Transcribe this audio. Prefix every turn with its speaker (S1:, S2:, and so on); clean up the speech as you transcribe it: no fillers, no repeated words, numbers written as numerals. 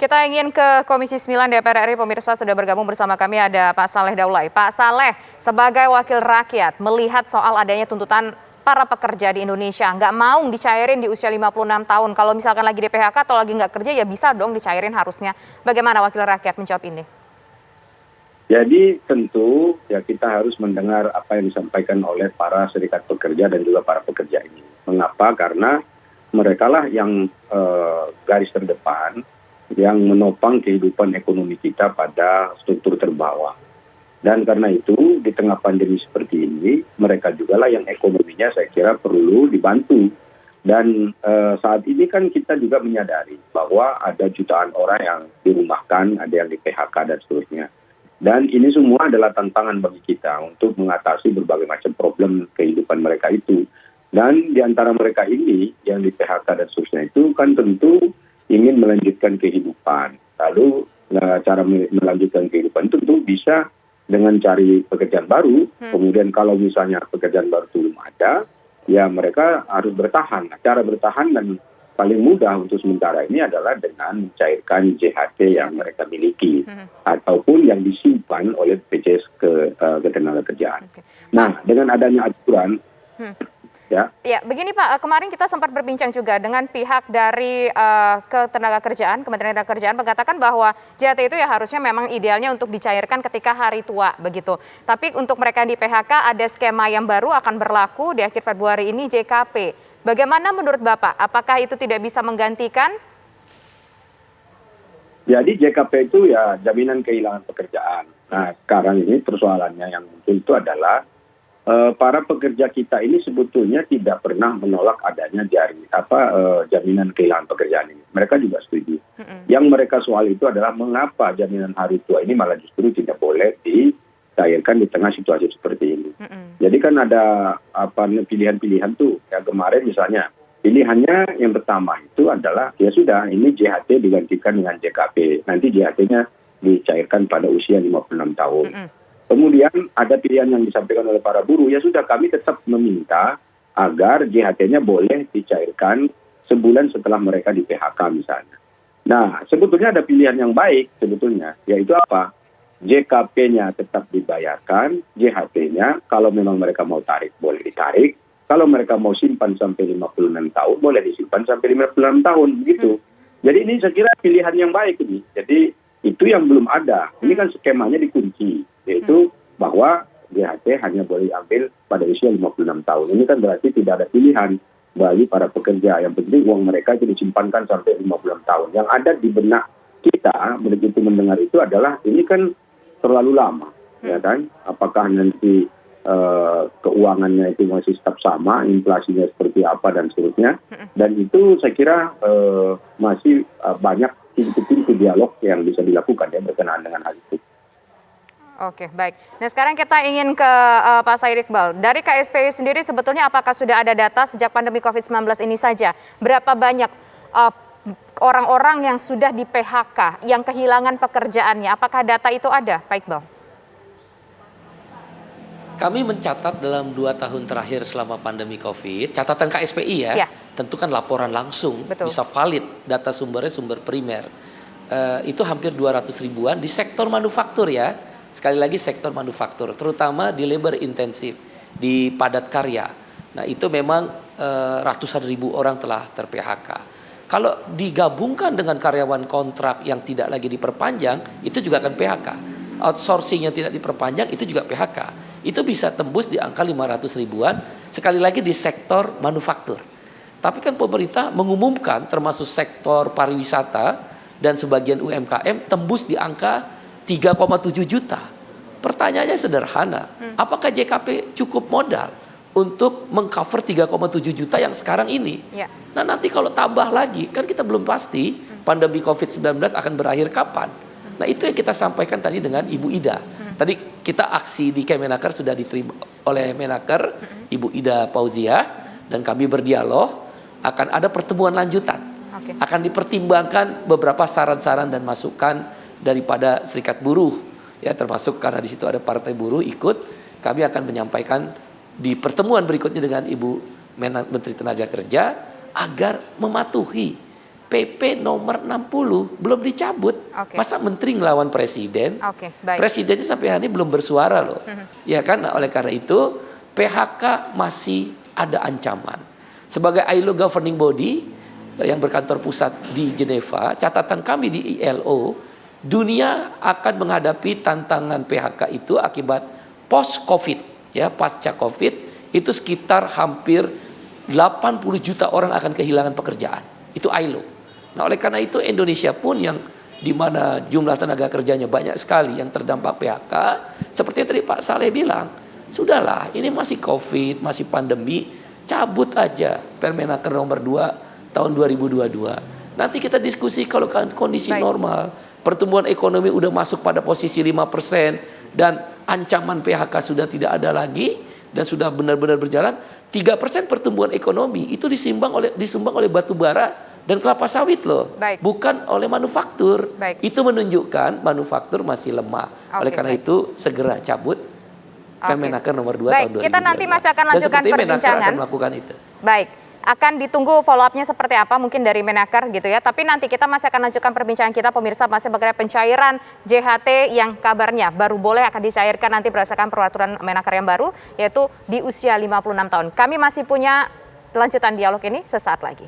S1: kita ingin ke Komisi 9 DPR RI, pemirsa sudah bergabung bersama kami ada Pak Saleh Daulay. Pak Saleh, sebagai wakil rakyat, melihat soal adanya tuntutan para pekerja di Indonesia, nggak mau dicairin di usia 56 tahun. Kalau misalkan lagi di PHK atau lagi nggak kerja, ya bisa dong dicairin harusnya. Bagaimana wakil rakyat menjawab ini?
S2: Jadi tentu ya kita harus mendengar apa yang disampaikan oleh para serikat pekerja dan juga para pekerja ini. Mengapa? Karena mereka lah yang garis terdepan yang menopang kehidupan ekonomi kita pada struktur terbawah. Dan karena itu di tengah pandemi seperti ini, mereka juga lah yang ekonominya saya kira perlu dibantu. Dan saat ini kan kita juga menyadari bahwa ada jutaan orang yang dirumahkan, ada yang di PHK dan seterusnya. Dan ini semua adalah tantangan bagi kita untuk mengatasi berbagai macam problem kehidupan mereka itu. Dan di antara mereka ini yang di PHK dan seterusnya itu kan tentu ingin melanjutkan kehidupan. Lalu cara melanjutkan kehidupan itu tentu bisa dengan cari pekerjaan baru. Kemudian kalau misalnya pekerjaan baru belum ada, ya mereka harus bertahan. Cara bertahan dan paling mudah untuk sementara ini adalah dengan mencairkan JHT yang mereka miliki ataupun yang disimpan oleh BPJS Ketenagakerjaan. Nah, dengan adanya aturan
S1: Ya, begini Pak, kemarin kita sempat berbincang juga dengan pihak dari Ketenagakerjaan, Kementerian Ketenagakerjaan mengatakan bahwa JHT itu ya harusnya memang idealnya untuk dicairkan ketika hari tua begitu. Tapi untuk mereka di PHK ada skema yang baru akan berlaku di akhir Februari ini, JKP. Bagaimana menurut Bapak? Apakah itu tidak bisa menggantikan?
S2: Jadi JKP itu ya jaminan kehilangan pekerjaan. Nah, sekarang ini persoalannya yang muncul itu adalah para pekerja kita ini sebetulnya tidak pernah menolak adanya jaminan kehilangan pekerjaan ini. Mereka juga setuju. Yang mereka soal itu adalah mengapa jaminan hari tua ini malah justru tidak boleh dicairkan di tengah situasi seperti ini. Jadi kan ada pilihan-pilihan tuh. Ya kemarin misalnya pilihannya yang pertama itu adalah ya sudah ini JHT digantikan dengan JKP. Nanti JHT-nya dicairkan pada usia 56 tahun. Kemudian ada pilihan yang disampaikan oleh para buruh, ya sudah kami tetap meminta agar JHT-nya boleh dicairkan sebulan setelah mereka di PHK misalnya. Nah, sebetulnya ada pilihan yang baik sebetulnya, yaitu apa? JKP-nya tetap dibayarkan, JHT-nya kalau memang mereka mau tarik boleh ditarik, kalau mereka mau simpan sampai 56 tahun boleh disimpan sampai 56 tahun begitu. Jadi ini saya kira pilihan yang baik ini. Jadi itu yang belum ada. Ini kan skemanya dikunci, yaitu bahwa JHT hanya boleh ambil pada usia 56 tahun. Ini kan berarti tidak ada pilihan bagi para pekerja. Yang penting uang mereka itu disimpankan sampai 56 tahun. Yang ada di benak kita begitu mendengar itu adalah ini kan terlalu lama, ya kan? Apakah nanti keuangannya itu masih tetap sama, inflasinya seperti apa dan seterusnya. Dan itu saya kira masih banyak pintu-pintu dialog yang bisa dilakukan ya berkenaan dengan hal itu.
S1: Oke, baik. Nah sekarang kita ingin ke Pak Said Iqbal. Dari KSPI sendiri sebetulnya apakah sudah ada data sejak pandemi COVID-19 ini saja? Berapa banyak orang-orang yang sudah di PHK, yang kehilangan pekerjaannya? Apakah data itu ada, Pak Iqbal?
S3: Kami mencatat dalam 2 tahun terakhir selama pandemi COVID, catatan KSPI ya. Tentu kan laporan langsung, bisa valid, data sumbernya sumber primer. Itu hampir 200 ribuan di sektor manufaktur ya. Sekali lagi sektor manufaktur, terutama di labor intensif, di padat karya. Nah itu memang ratusan ribu orang telah ter-PHK. Kalau digabungkan dengan karyawan kontrak yang tidak lagi diperpanjang, itu juga akan PHK. Outsourcing yang tidak diperpanjang, itu juga PHK. Itu bisa tembus di angka 500 ribuan, sekali lagi di sektor manufaktur. Tapi kan pemerintah mengumumkan termasuk sektor pariwisata dan sebagian UMKM tembus di angka 3,7 juta. Pertanyaannya sederhana, apakah JKP cukup modal untuk mengcover 3,7 juta yang sekarang ini? Nah nanti kalau tambah lagi, kan kita belum pasti pandemi COVID-19 akan berakhir kapan. Nah itu yang kita sampaikan tadi dengan Ibu Ida. Tadi kita aksi di Kemenaker sudah diterima oleh Menaker, Ibu Ida Fauzia, dan kami berdialog. Akan ada pertemuan lanjutan, akan dipertimbangkan beberapa saran-saran dan masukan daripada serikat buruh, ya termasuk karena di situ ada partai buruh ikut. Kami akan menyampaikan di pertemuan berikutnya dengan Ibu Menteri Tenaga Kerja agar mematuhi PP nomor 60 belum dicabut. Masa menteri ngelawan presiden? Presidennya sampai hari ini belum bersuara loh. Ya kan, nah, oleh karena itu PHK masih ada ancaman. Sebagai ILO governing body yang berkantor pusat di Geneva, catatan kami di ILO, dunia akan menghadapi tantangan PHK itu akibat post-COVID, ya, pasca COVID, itu sekitar hampir 80 juta orang akan kehilangan pekerjaan. Itu ILO. Nah, oleh karena itu Indonesia pun yang di mana jumlah tenaga kerjanya banyak sekali yang terdampak PHK, seperti tadi Pak Saleh bilang, sudahlah, ini masih COVID, masih pandemi, cabut aja Permenaker nomor 2 tahun 2022. Nanti kita diskusi kalau kondisi normal, pertumbuhan ekonomi udah masuk pada posisi 5% dan ancaman PHK sudah tidak ada lagi dan sudah benar-benar berjalan, 3% pertumbuhan ekonomi itu disumbang oleh batu bara dan kelapa sawit loh, bukan oleh manufaktur. Itu menunjukkan manufaktur masih lemah. Oleh karena itu segera cabut Permenaker nomor 2 tahun 2022.
S1: Kita nanti masih akan lanjutkan perbincangan.
S3: Akan melakukan itu.
S1: Baik, akan ditunggu follow up-nya seperti apa mungkin dari Menaker gitu ya. Tapi nanti kita masih akan lanjutkan perbincangan kita, pemirsa, masih mengenai pencairan JHT yang kabarnya baru boleh akan dicairkan nanti berdasarkan peraturan Menaker yang baru, yaitu di usia 56 tahun. Kami masih punya lanjutan dialog ini sesaat lagi.